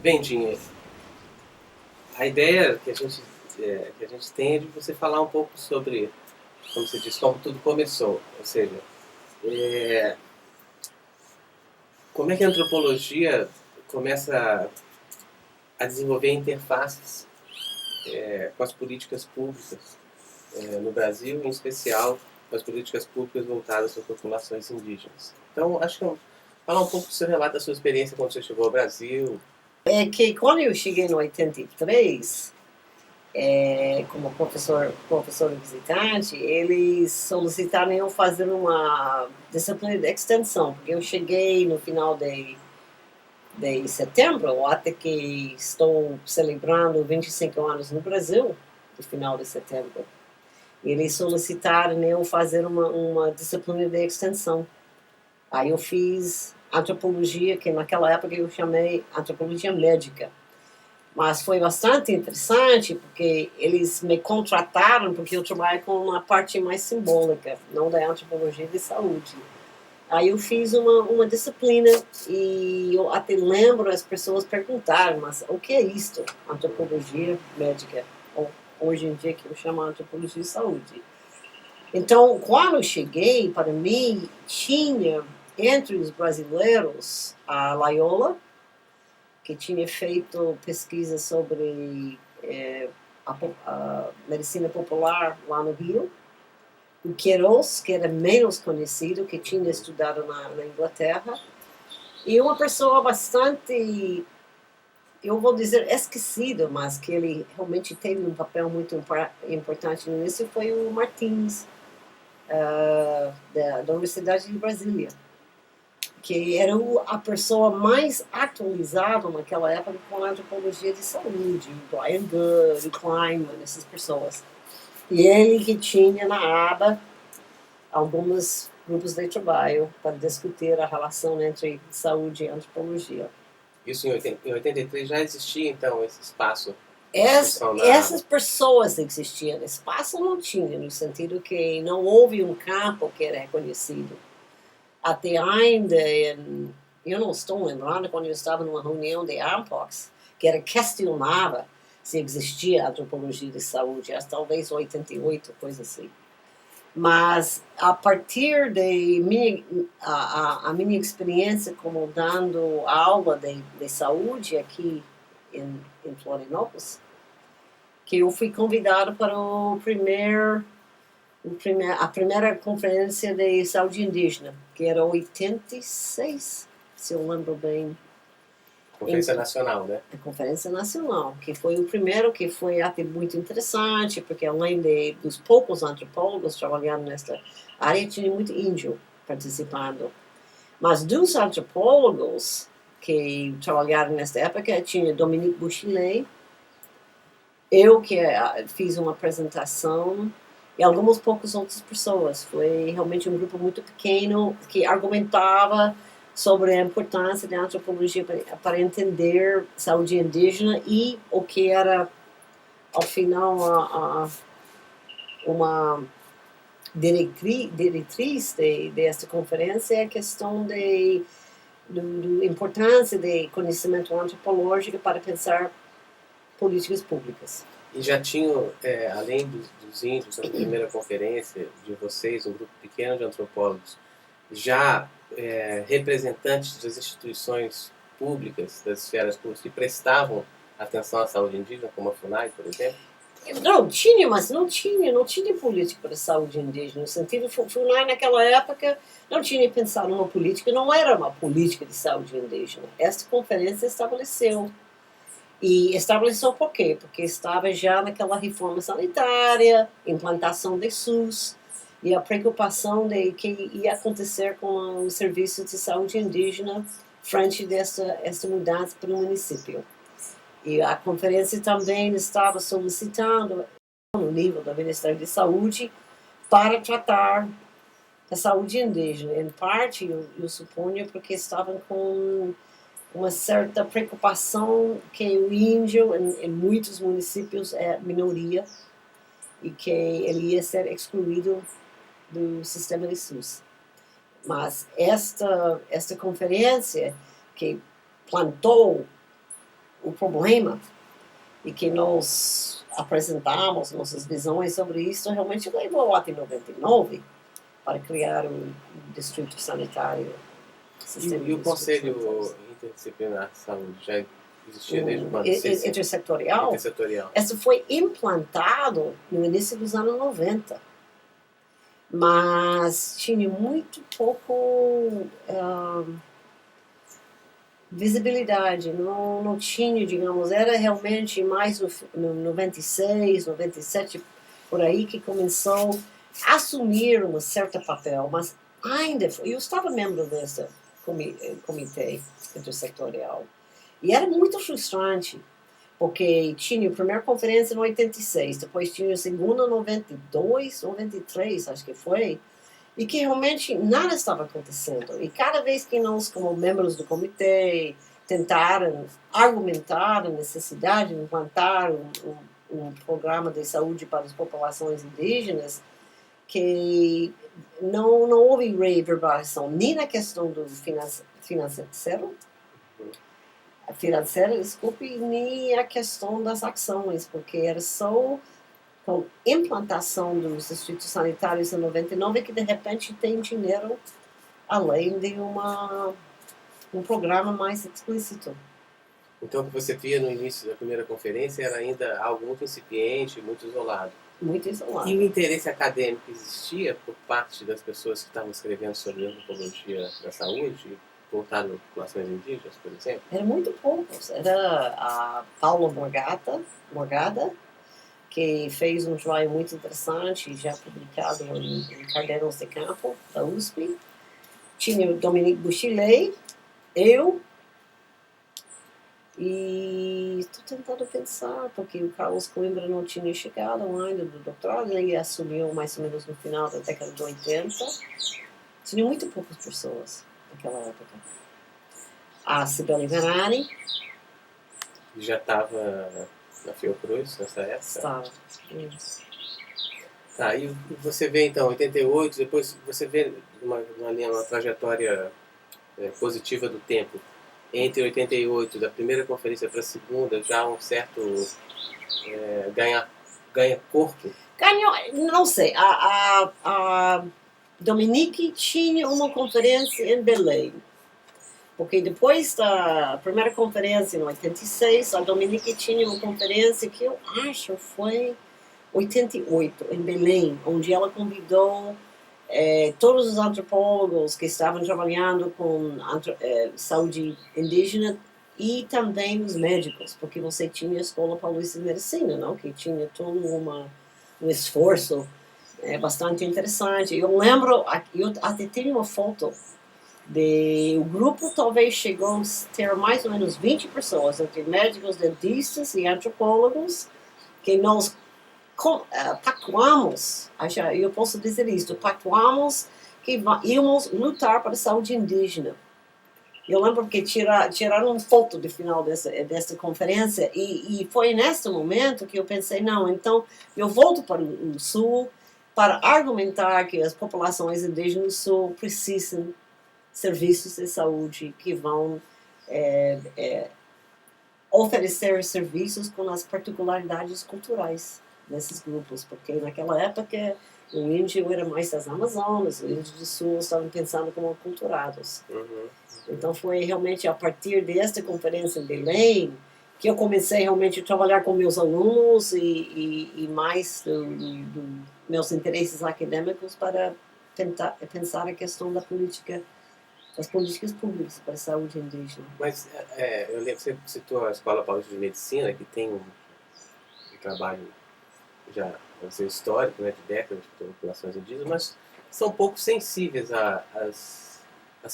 Bem, Dinha, a ideia que a gente tem é de você falar um pouco sobre, como você disse, como tudo começou. Ou seja, é, como é que a antropologia começa a desenvolver interfaces com as políticas públicas no Brasil, em especial com as políticas públicas voltadas às populações indígenas. Então, acho que falar um pouco do seu relato, da sua experiência quando você chegou ao Brasil. É que quando eu cheguei no 83, como professor visitante, eles solicitaram eu fazer uma disciplina de extensão, porque eu cheguei no final de setembro, até que estou celebrando 25 anos no Brasil, no final de setembro. Eles solicitaram eu fazer uma disciplina de extensão. Aí eu fiz antropologia, que naquela época eu chamei antropologia médica. Mas foi bastante interessante, porque eles me contrataram, porque eu trabalho com uma parte mais simbólica, não da antropologia de saúde. Aí eu fiz uma disciplina e eu até lembro as pessoas perguntaram, mas o que é isto? Antropologia médica, ou hoje em dia que eu chamo antropologia de saúde. Então, quando eu cheguei, para mim, tinha entre os brasileiros a Loyola, que tinha feito pesquisa sobre a medicina popular lá no Rio, o Queiroz, que era menos conhecido, que tinha estudado na Inglaterra, e uma pessoa bastante, eu vou dizer esquecida, mas que ele realmente teve um papel muito importante nisso, foi o Martins, da Universidade de Brasília, que era a pessoa mais atualizada naquela época com a antropologia de saúde, o Brian Good, o Kleinman, essas pessoas. E ele que tinha na aba alguns grupos de trabalho para discutir a relação entre saúde e antropologia. Isso em 83 já existia, então, esse espaço de discussão na Essas aba. pessoas existiam, espaço não tinha, no sentido que não houve um campo que era reconhecido. Até ainda, eu não estou lembrando quando eu estava numa reunião de AMPOX, que era questionava se existia antropologia de saúde, talvez 88, coisa assim. Mas a partir de a minha experiência como dando aula de saúde aqui em Florianópolis, que eu fui convidado para a primeira conferência de saúde indígena, que era 86, se eu lembro bem. Conferência Nacional, né? A Conferência Nacional, que foi o primeiro, que foi até muito interessante, porque além dos poucos antropólogos trabalhando nesta área, tinha muito índio participando. Mas dos antropólogos que trabalharam nesta época, tinha Dominique Bouchillet, eu que fiz uma apresentação, e algumas poucas outras pessoas. Foi realmente um grupo muito pequeno que argumentava sobre a importância da antropologia para entender saúde indígena e o que era, ao final, uma diretriz desta conferência é a questão da importância de conhecimento antropológico para pensar políticas públicas. E já tinham, além dos índios, na primeira conferência de vocês, um grupo pequeno de antropólogos, já representantes das instituições públicas, das esferas públicas, que prestavam atenção à saúde indígena, como a FUNAI, por exemplo? Não, tinha, mas não tinha política para a saúde indígena. No sentido, FUNAI naquela época não tinha pensado numa política, não era uma política de saúde indígena. Esta conferência estabeleceu. E estabeleceu por quê? Porque estava já naquela reforma sanitária, implantação de SUS, e a preocupação de que ia acontecer com os serviços de saúde indígena frente dessa mudança para o município. E a conferência também estava solicitando, no nível do Ministério da Saúde, para tratar da saúde indígena. Em parte, eu suponho, porque estavam com uma certa preocupação que o índio, em muitos municípios, é minoria e que ele ia ser excluído do sistema de SUS. Mas esta conferência que plantou o problema e que nós apresentamos nossas visões sobre isso realmente levou até 99 para criar um distrito sanitário. E o Conselho Interdisciplinar de Saúde já existia desde quando? Intersetorial? Intersetorial. Essa foi implantado no início dos anos 90. Mas tinha muito pouco visibilidade, não tinha, digamos, era realmente mais no 96, 97, por aí que começou a assumir um certo papel, mas ainda, eu estava membro desse comitê intersetorial, e era muito frustrante, porque tinha a primeira conferência em 86, depois tinha a segunda em 92, 93, acho que foi, e que realmente nada estava acontecendo. E cada vez que nós, como membros do comitê, tentaram argumentar a necessidade de implantar um programa de saúde para as populações indígenas, que não houve reverberação nem na questão do financeiro, desculpe, nem a questão das ações, porque era só com a implantação dos distritos sanitários em 99 que de repente tem dinheiro além de um programa mais explícito. Então o que você via no início da primeira conferência era ainda algo muito incipiente, muito isolado. Muito isolado. E o interesse acadêmico existia por parte das pessoas que estavam escrevendo sobre a antropologia da saúde, voltado às populações indígenas, por exemplo? Era muito poucos. Era a Paula Morgada, que fez um trabalho muito interessante, já publicado em Cadernos de Campo, da USP. Tinha o Dominique Bouchillet, eu, e estou tentando pensar, porque o Carlos Coimbra não tinha chegado ainda do doutorado, ele assumiu mais ou menos no final da década de 80. Tinha muito poucas pessoas naquela época. A Cibele Verani. Já estava na Fiocruz nessa época? Estava. Tá, e você vê então, 88, depois você vê uma trajetória positiva do tempo. Entre 88, da primeira conferência para a segunda, já um certo ganha corpo? Ganhou, não sei. A Dominique tinha uma conferência em Belém. Porque depois da primeira conferência, em 86, a Dominique tinha uma conferência que eu acho foi 88, em Belém, onde ela convidou todos os antropólogos que estavam trabalhando com saúde indígena e também os médicos, porque você tinha a Escola Paulista de Medicina, não? Que tinha todo um esforço bastante interessante. Eu lembro, eu até tenho uma foto o grupo talvez chegou a ter mais ou menos 20 pessoas, entre médicos, dentistas e antropólogos, que nós pactuamos, eu posso dizer isso, pactuamos que íamos lutar para a saúde indígena. Eu lembro que tiraram uma foto do final dessa conferência e foi nesse momento que eu pensei, não, então eu volto para o Sul para argumentar que as populações indígenas do Sul precisam serviços de saúde que vão oferecer serviços com as particularidades culturais desses grupos, porque naquela época o índio era mais das Amazonas, os índios do Sul estavam pensando como aculturados. Então foi realmente a partir desta conferência em Belém que eu comecei realmente a trabalhar com meus alunos e mais meus interesses acadêmicos para tentar pensar a questão das políticas públicas para a saúde indígena. Mas eu lembro que você citou a Escola Paulista de Medicina, que tem um trabalho já histórico, né, de décadas de populações indígenas, mas são pouco sensíveis às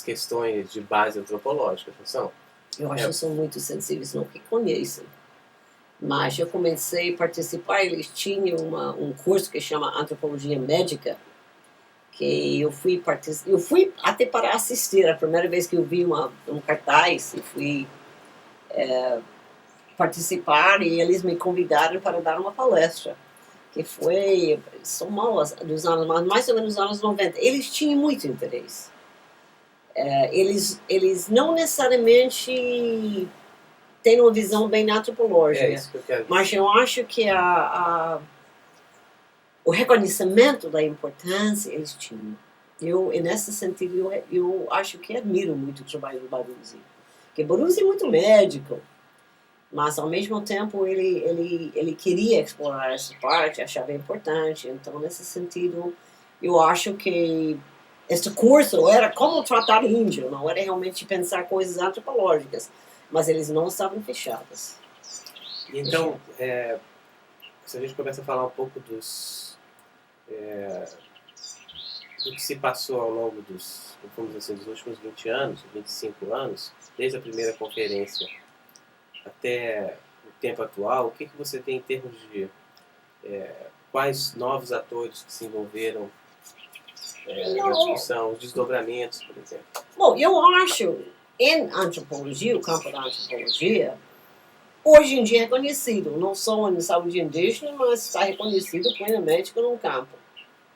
questões de base antropológica, não são? Eu acho que são muito sensíveis, não que conhecem. Mas eu comecei a participar, eles tinham um curso que chama Antropologia Médica, que eu fui até para assistir, a primeira vez que eu vi um cartaz, e fui participar, e eles me convidaram para dar uma palestra, que foi, dos anos, mais ou menos dos anos 90. Eles tinham muito interesse. Eles não necessariamente têm uma visão bem antropológica. Isso que eu quero dizer. Mas eu acho que o reconhecimento da importância eles tinham. E nesse sentido, eu acho que admiro muito o trabalho do Baruzzi. Porque Baruzzi é muito médico, mas ao mesmo tempo ele queria explorar essa parte, achava importante. Então, nesse sentido, eu acho que este curso era como tratar índio, não era realmente pensar coisas antropológicas, mas eles não estavam fechados. Então, se a gente começa a falar um pouco do que se passou ao longo dos últimos 20 anos, 25 anos, desde a primeira conferência até o tempo atual, o que você tem em termos de quais novos atores que se envolveram na discussão, os desdobramentos, por exemplo? Bom, eu acho, em antropologia, o campo da antropologia, hoje em dia é reconhecido, não só em saúde indígena, mas está reconhecido plenamente como um campo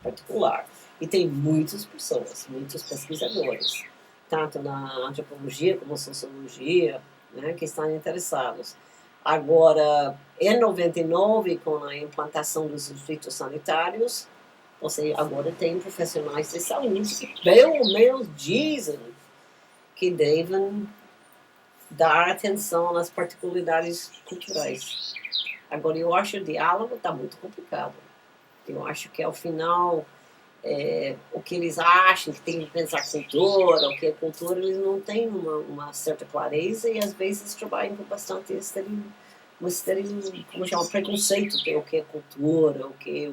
particular. E tem muitas pessoas, muitos pesquisadores, tanto na antropologia como na sociologia, né, que estão interessados. Agora, em 99, com a implantação dos distritos sanitários, você agora tem profissionais de saúde que pelo menos dizem que devem dar atenção às particularidades culturais. Agora, eu acho que o diálogo está muito complicado. Eu acho que, ao final, o que eles acham que tem que pensar cultura, o que é cultura, eles não têm uma certa clareza e, às vezes, trabalham com bastante como chama, preconceito, que é o que é cultura, o que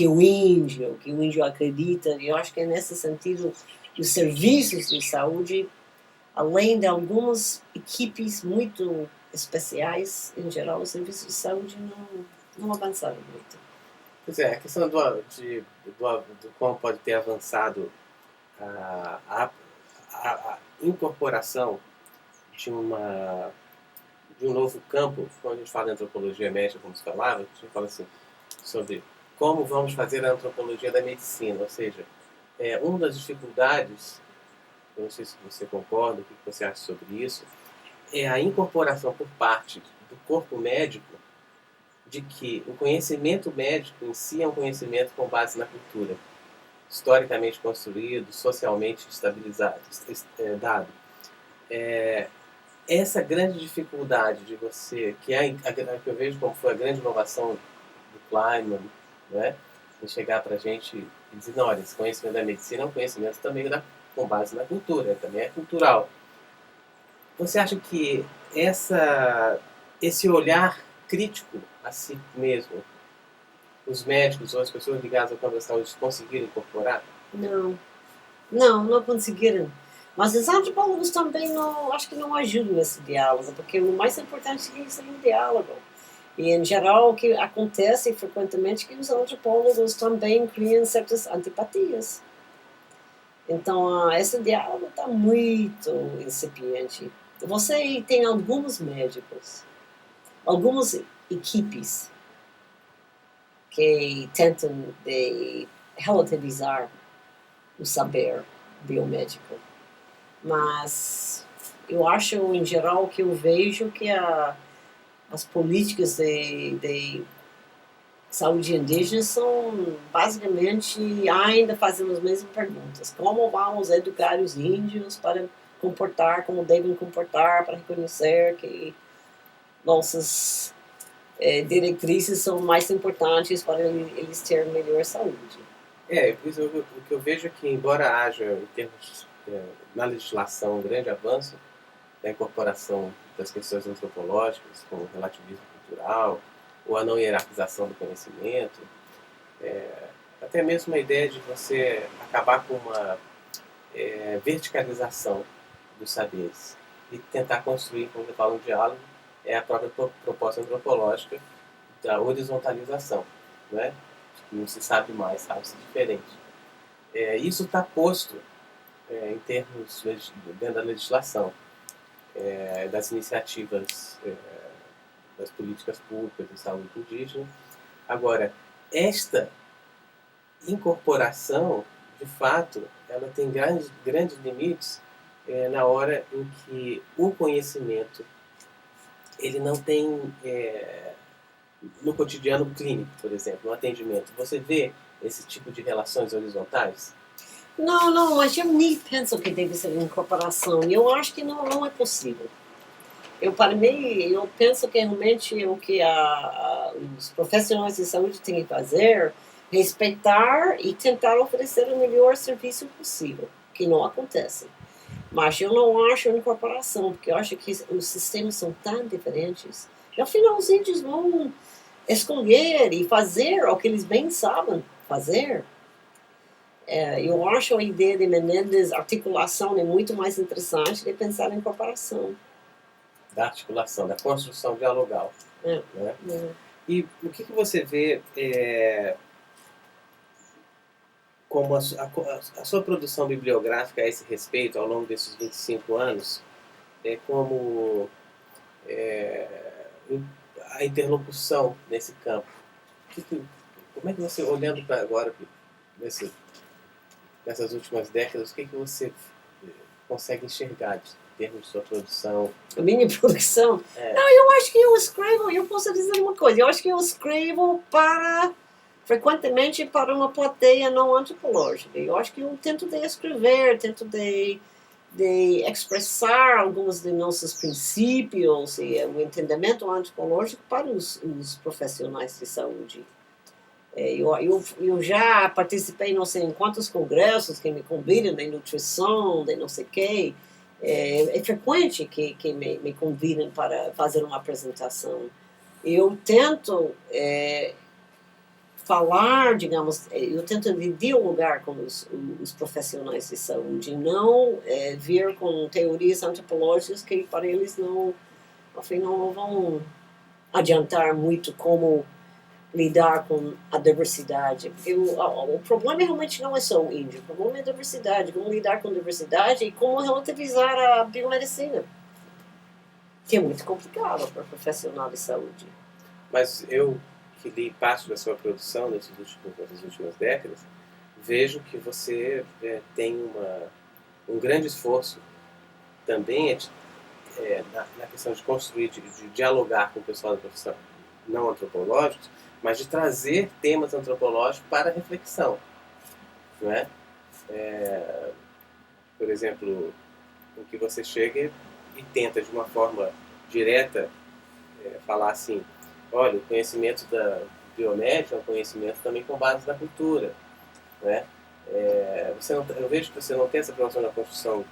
é o índio acredita. E eu acho que, nesse sentido, os serviços de saúde, além de algumas equipes muito especiais, em geral, os serviços de saúde não avançaram muito. Pois é, a questão do como pode ter avançado a incorporação de um novo campo, quando a gente fala de antropologia médica, como se falava, a gente fala assim, sobre como vamos fazer a antropologia da medicina, ou seja, uma das dificuldades, eu não sei se você concorda, o que você acha sobre isso, é a incorporação por parte do corpo médico de que o conhecimento médico em si é um conhecimento com base na cultura, historicamente construído, socialmente estabilizado, dado. Essa grande dificuldade de você, que eu vejo como foi a grande inovação do Kleinman, né, em chegar para a gente e dizer, não, olha, esse conhecimento da medicina é um conhecimento também com base na cultura, também é cultural. Você acha que esse olhar crítico a si mesmo, os médicos ou as pessoas ligadas ao campo da saúde conseguiram incorporar? Não conseguiram. Mas os antropólogos também acho que não ajudam nesse diálogo, porque o mais importante é que um diálogo. E, em geral, o que acontece frequentemente é que os antropólogos também criam certas antipatias. Então, esse diálogo está muito incipiente. Você tem alguns médicos, algumas equipes que tentam relativizar o saber biomédico. Mas eu acho, em geral, que eu vejo que as políticas de saúde indígena são, basicamente, ainda fazendo as mesmas perguntas. Como vamos educar os índios para comportar como devem comportar, para reconhecer que nossas diretrizes são mais importantes para eles terem melhor saúde. O que eu vejo é que, embora haja, em termos na legislação, um grande avanço da incorporação das questões antropológicas, como o relativismo cultural, ou a não hierarquização do conhecimento, até mesmo a ideia de você acabar com uma verticalização dos saberes e tentar construir, como eu falo, um diálogo, é a própria proposta antropológica da horizontalização, né? Não se sabe mais, sabe-se diferente. Isso está posto em termos dentro da legislação, das iniciativas das políticas públicas de saúde indígena. Agora, esta incorporação, de fato, ela tem grandes limites na hora em que o conhecimento ele não tem, no cotidiano clínico, por exemplo, no atendimento, você vê esse tipo de relações horizontais? Não, mas eu nem penso que deve ser incorporação. Eu acho que não é possível. Para mim, eu penso que realmente o que os profissionais de saúde têm que fazer é respeitar e tentar oferecer o melhor serviço possível, que não acontece. Mas eu não acho incorporação, porque eu acho que os sistemas são tão diferentes. E, afinal, os índios vão escolher e fazer o que eles bem sabem fazer. Eu acho a ideia de Menendez, articulação, é muito mais interessante de pensar em incorporação. Da articulação, da construção dialogal. Né? E o que você vê como a sua produção bibliográfica a esse respeito, ao longo desses 25 anos, como a interlocução nesse campo? Como é que você, olhando para agora, nessas últimas décadas, o que você consegue enxergar em termos de sua produção? A minha produção? Não, eu acho que eu escrevo, eu posso dizer uma coisa, eu acho que eu escrevo frequentemente para uma plateia não antropológica. Eu acho que eu tento de escrever, tento de expressar alguns de nossos princípios e o entendimento antropológico para os profissionais de saúde. Eu já participei não sei em quantos congressos que me convidam de nutrição, de não sei o quê. É frequente que me convidem para fazer uma apresentação. Eu tento falar, digamos, eu tento dialogar com os profissionais de saúde, não vir com teorias antropológicas que para eles não vão adiantar muito como lidar com a diversidade. Porque o problema realmente não é só o índio, o problema é a diversidade, como lidar com a diversidade e como relativizar a biomedicina, que é muito complicado para o profissional de saúde. Mas eu, que li parte da sua produção nessas últimas décadas, vejo que você tem um grande esforço também na questão de construir, de dialogar com o pessoal da profissão não antropológicos, mas de trazer temas antropológicos para a reflexão. Não é? Por exemplo, o que você chega e tenta de uma forma direta falar assim: olha, o conhecimento da biomédica é um conhecimento também com base na cultura. Né? Eu vejo que você não tem essa preocupação na construção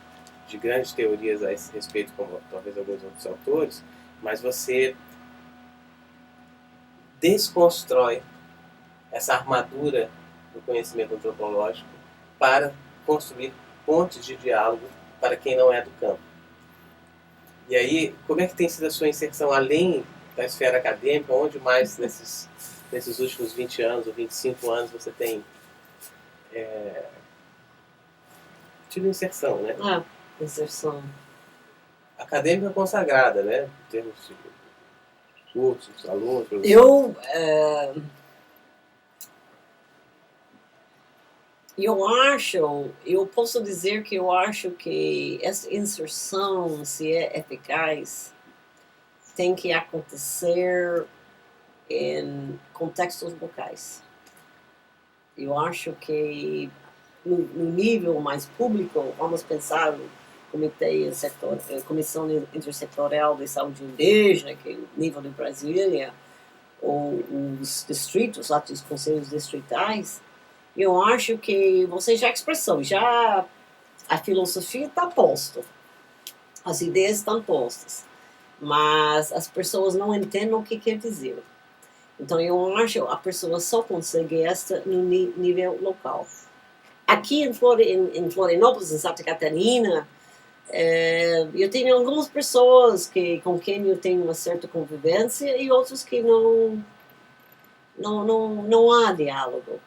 de grandes teorias a esse respeito, como talvez alguns outros autores, mas você desconstrói essa armadura do conhecimento antropológico para construir pontes de diálogo para quem não é do campo. E aí, como é que tem sido a sua inserção além da esfera acadêmica, onde mais nesses últimos 20 anos ou 25 anos você tem tido inserção, né? Inserção. Acadêmica consagrada, né? Em termos de cursos, alunos... Eu posso dizer que eu acho que essa inserção, se é eficaz, tem que acontecer em contextos locais. Eu acho que no nível mais público, vamos pensar no Comissão Intersectorial de Saúde Indígena, que é o nível de Brasília, ou os distritos, lá dos conselhos distritais. Eu acho que você já expressou, a filosofia está posta, as ideias estão postas, mas as pessoas não entendem o que quer dizer. Então eu acho que a pessoa só consegue esta no nível local. Aqui em Florianópolis, em Santa Catarina, eu tenho algumas pessoas com quem eu tenho uma certa convivência e outros que não há diálogo.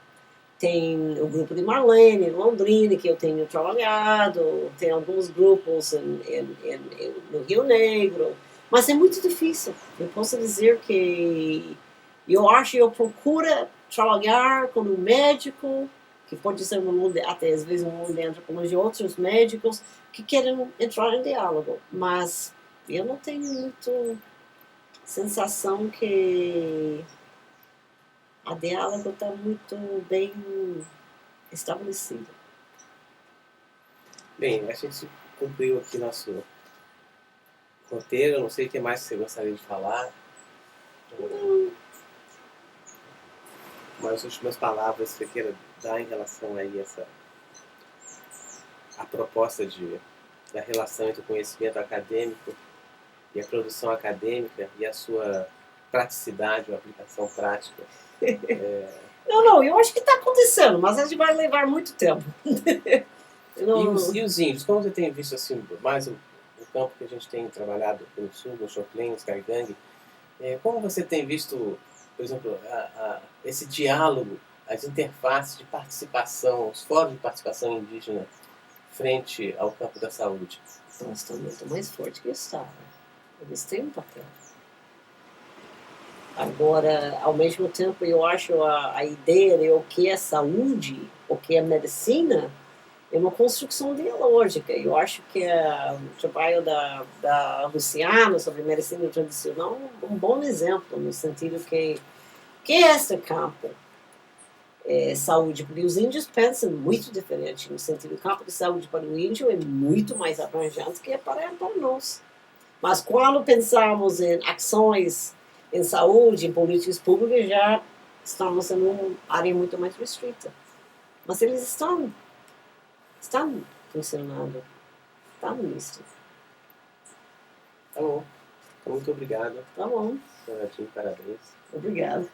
Tem o grupo de Marlene, em Londrina, que eu tenho trabalhado, tem alguns grupos no Rio Negro, mas é muito difícil. Eu posso dizer que eu procuro trabalhar com um médico, que pode ser até às vezes um mundo de antropologia, outros médicos que querem entrar em diálogo, mas eu não tenho muito sensação que a diálogo está muito bem estabelecido. Bem, a gente cumpriu aqui nosso roteiro. Não sei o que mais você gostaria de falar. Umas últimas palavras que você queira dar em relação aí a proposta da relação entre o conhecimento acadêmico e a produção acadêmica e a sua praticidade, ou aplicação prática. Não, eu acho que está acontecendo, mas a gente vai levar muito tempo. E os índios, como você tem visto assim, mais o campo que a gente tem trabalhado aqui no sul, no Choclen, Skygang, como você tem visto, por exemplo, esse diálogo, as interfaces de participação, os fóruns de participação indígena frente ao campo da saúde? Elas estão muito mais fortes que estavam. Eles têm um papel. Agora, ao mesmo tempo, eu acho a ideia de o que é saúde, o que é medicina, é uma construção dialógica. Eu acho que o trabalho da Luciana sobre medicina tradicional é um bom exemplo, no sentido que é esse campo saúde? Porque os índios pensam muito diferente, no sentido que o campo de saúde para o índio é muito mais abrangente que para nós. Mas quando pensamos em ações em saúde, em políticas públicas, já estamos em uma área muito mais restrita. Mas eles estão funcionando. Está nisso. Tá bom. Muito obrigado. Tá bom. Parabéns. Obrigada.